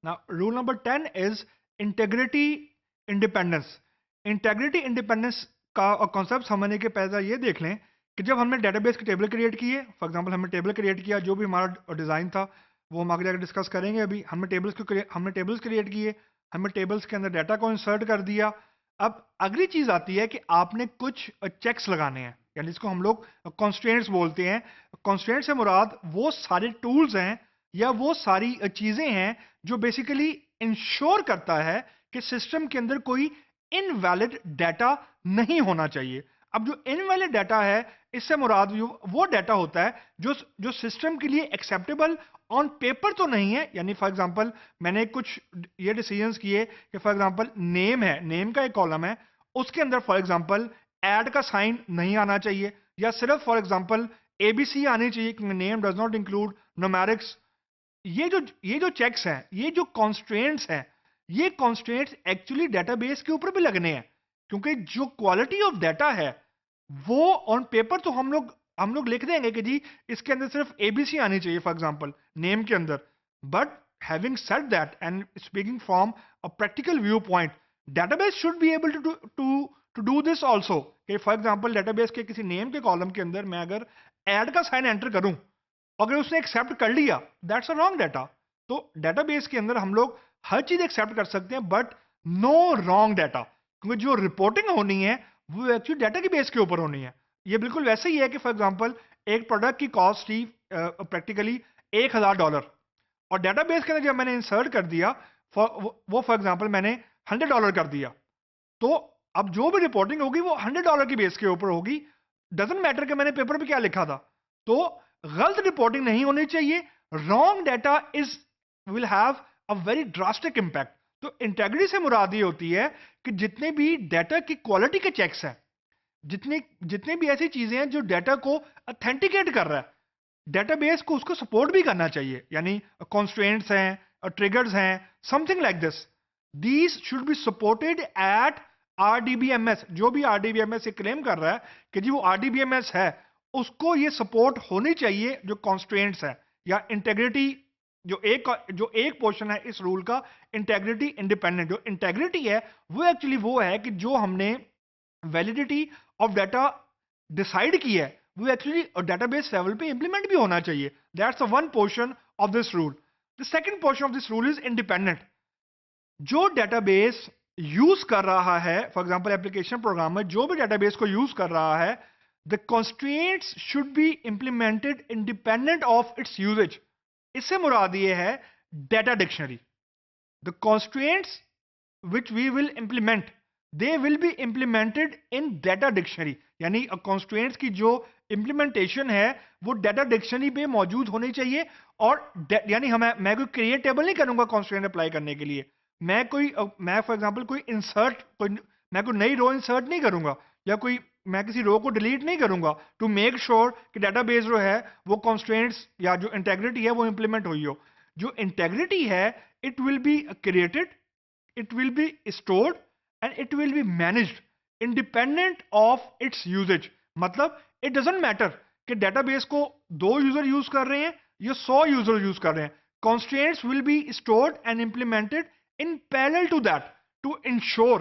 Now, rule number 10 is integrity independence. Integrity independence का concept समझने के पहले ये देख लें कि जब हमने डेटाबेस की टेबल क्रिएट की है, फॉर एग्जांपल हमने टेबल क्रिएट किया, जो भी हमारा डिज़ाइन था वो हम आगे जाकर डिस्कस करेंगे। अभी हमने टेबल्स क्रिएट किए, हमने टेबल्स के अंदर डाटा को इंसर्ट कर दिया। अब अगली चीज़ आती है कि आपने कुछ चेक्स लगाने हैं, यानी इसको हम लोग कॉन्स्ट्रेंट्स बोलते हैं। कॉन्स्ट्रेंट से मुराद वो सारे टूल्स हैं या वो सारी चीज़ें हैं जो बेसिकली इंश्योर करता है कि सिस्टम के अंदर कोई इनवैलिड डाटा नहीं होना चाहिए। अब जो इनवैलिड डाटा है, इससे मुराद वो डाटा होता है जो जो सिस्टम के लिए एक्सेप्टेबल ऑन पेपर तो नहीं है। यानी फॉर एग्जांपल मैंने कुछ ये डिसीजंस किए कि फॉर एग्जांपल नेम है, नेम का एक कॉलम है, उसके अंदर फॉर एग्जांपल ऐड का साइन नहीं आना चाहिए, या सिर्फ फॉर एग्जांपल एबीसी आनी चाहिए क्योंकि name does not include numerics. ये जो चेक्स हैं, ये जो कॉन्स्ट्रेंट्स हैं, ये कॉन्स्ट्रेंट्स एक्चुअली डेटाबेस के ऊपर भी लगने हैं, क्योंकि जो क्वालिटी ऑफ डाटा है वो ऑन पेपर तो हम लोग लिख देंगे कि जी इसके अंदर सिर्फ एबीसी आनी चाहिए फॉर एग्जांपल नेम के अंदर। But having said that and speaking from a practical view point, database should be able to do this also. कि फॉर एग्जांपल डेटाबेस के किसी नेम के कॉलम के अंदर मैं अगर ऐड का साइन एंटर करूं, अगर उसने एक्सेप्ट कर लिया, दैट्स अ रॉन्ग डाटा। तो डेटाबेस के अंदर हम लोग हर चीज एक्सेप्ट कर सकते हैं बट नो रॉन्ग डाटा, क्योंकि जो रिपोर्टिंग होनी है वो एक्चुअली डाटा के बेस के ऊपर होनी है। ये बिल्कुल वैसे ही है कि फॉर एग्जांपल एक प्रोडक्ट की कॉस्ट थी प्रैक्टिकली $1000, और डेटाबेस के अंदर जब मैंने इंसर्ट कर दिया वो फॉर एग्जांपल मैंने $100 कर दिया, तो अब जो भी रिपोर्टिंग होगी वो $100 की बेस के ऊपर होगी। डजेंट मैटर कि मैंने पेपर पे क्या लिखा था। तो गलत रिपोर्टिंग नहीं होनी चाहिए। Wrong data is will have a very drastic impact. तो इंटेग्रिटी से मुराद ये होती है कि जितने भी डाटा की क्वालिटी के चेक्स हैं, जितने जितने भी ऐसी चीजें हैं जो डाटा को अथेंटिकेट कर रहा है, डेटाबेस को उसको सपोर्ट भी करना चाहिए। यानी कॉन्स्ट्रेंट्स हैं, ट्रिगर्स हैं, something like this, these should be supported eight RDBMS. जो भी आरडीबीएमएस से क्लेम कर रहा है कि जी वो आरडीबीएमएस है, उसको ये सपोर्ट होनी चाहिए जो कॉन्स्ट्रेंट्स है या इंटेग्रिटी। जो एक पोर्शन है इस रूल का, इंटेग्रिटी इंडिपेंडेंट। जो इंटेग्रिटी है वो एक्चुअली वो है कि जो हमने वैलिडिटी ऑफ डाटा डिसाइड की है वो एक्चुअली डेटाबेस लेवल पे इंप्लीमेंट भी होना चाहिए। That's one portion of this rule. The second portion of this rule is independent. जो डेटाबेस यूज कर रहा है, फॉर एग्जांपल एप्लीकेशन प्रोग्रामर जो भी डेटाबेस को यूज कर रहा है, the constraints should be implemented independent of its usages. इससे मुराद ये है data dictionary. The constraints which we will implement, they will be implemented in data dictionary। यानी constraints की जो implementation है वो data dictionary पे मौजूद होनी चाहिए। और यानी मैं कोई create table नहीं करूंगा constraint अप्लाई करने के लिए। मैं फॉर एग्जांपल मैं कोई नई रो इंसर्ट नहीं करूंगा, या मैं किसी रो को डिलीट नहीं करूंगा टू मेक श्योर कि डेटाबेस जो है वो कॉन्स्ट्रेंट्स या जो इंटेग्रिटी है वो इंप्लीमेंट हुई हो। जो इंटेग्रिटी है, it will be created, it will be stored and it will be managed independent of its usage। मतलब it doesn't matter कि डेटाबेस को 2 यूजर यूज कर रहे हैं या 100 यूजर यूज कर रहे हैं, constraints will be stored and implemented in parallel to that to ensure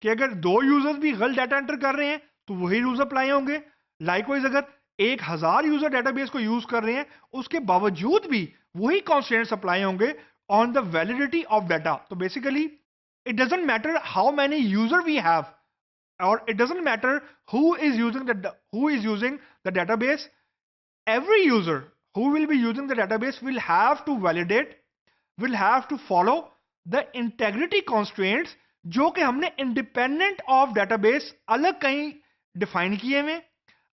कि अगर 2 यूजर्स भी गलत डाटा एंटर कर रहे हैं तो वही रूल्स अप्लाई होंगे। लाइकवाइज अगर 1000 यूजर डेटाबेस को यूज कर रहे हैं उसके बावजूद भी वही कॉन्स्ट्रेंट्स अप्लाई होंगे on the validity of data. तो basically it doesn't matter how many user we have, or it doesn't matter who is using the database. Every user who will be using the database will have to validate, will have to follow the integrity constraints जो कि हमने independent of database अलग कहीं define किए हुए,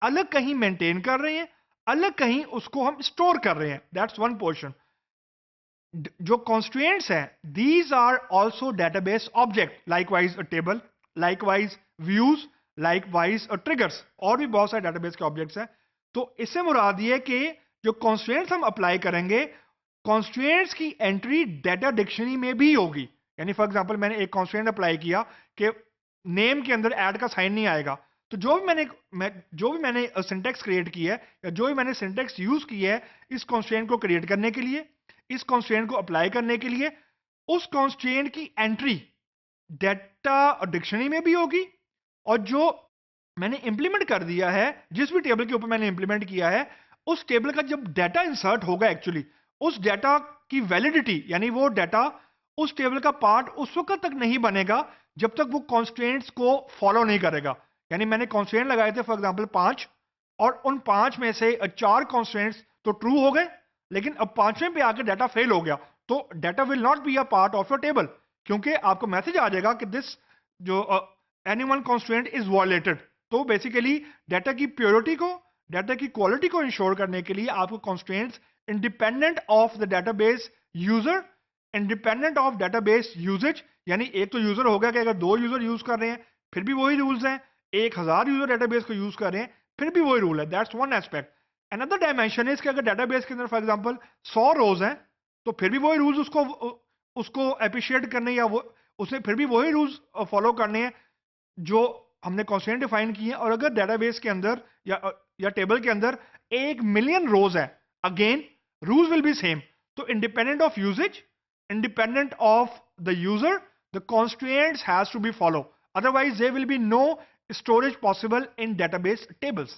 अलग कहीं maintain कर रहे हैं, अलग कहीं उसको हम स्टोर कर रहे हैं। That's one portion. जो constraints हैं, these are also database object, likewise a table, likewise views, likewise a triggers, और भी बहुत सारे database के objects हैं। तो इससे मुराद ये कि जो constraints हम अप्लाई करेंगे, constraints की एंट्री डाटा डिक्शनरी में भी होगी। यानी फॉर एग्जांपल मैंने एक constraint अप्लाई किया कि नेम के अंदर ऐड का साइन नहीं आएगा, तो जो भी मैंने सिंटेक्स क्रिएट की है या जो भी मैंने सिंटेक्स यूज की है इस constraint को क्रिएट करने के लिए, इस कंस्ट्रेंट को अप्लाई करने के लिए, उस कॉन्स्ट्रेंट की एंट्री डेटा डिक्शनरी में भी होगी, और जो मैंने इंप्लीमेंट कर दिया है, जिस भी टेबल के ऊपर मैंने इंप्लीमेंट किया है, उस टेबल का जब डाटा इंसर्ट होगा एक्चुअली, उस डाटा की वैलिडिटी, यानी वो डाटा उस टेबल का पार्ट उस वक्त तक नहीं बनेगा जब तक वो कॉन्स्ट्रेंट्स को फॉलो नहीं करेगा। यानी मैंने कॉन्स्ट्रेंट लगाए थे फॉर एग्जांपल 5, और उन 5 में से 4 कॉन्स्ट्रेंट्स तो ट्रू हो गए, लेकिन अब 5वें पे आकर डाटा फेल हो गया, तो data will not be a part of your table, क्योंकि आपको मैसेज आ जाएगा कि दिस जो any one constraint is violated. तो बेसिकली डाटा की प्योरिटी को, डाटा की क्वालिटी को इंश्योर करने के लिए आपको constraints independent of the database user, independent of database usages, यानी एक तो यूजर होगा कि अगर 2 यूजर यूज कर रहे हैं फिर भी वही रूल्स हैं, 1000 यूजर डाटाबेस को यूज कर रहे हैं फिर भी वही रूल है। That's one aspect. Another dimension is कि अगर डाटाबेस के अंदर फॉर एग्जांपल 100 रोज हैं, तो फिर भी वही रूल्स उसको उसको अप्रिशिएट करने, या वो उसे फिर भी वही रूल्स फॉलो करने हैं जो हमने कॉन्स्टेंट डिफाइन किए हैं। और अगर डेटाबेस के अंदर या टेबल के अंदर 1 मिलियन रोज है, again rules will be same. तो independent of uses, independent of the user, the constraints has to be followed, otherwise there will be no storage possible in database tables.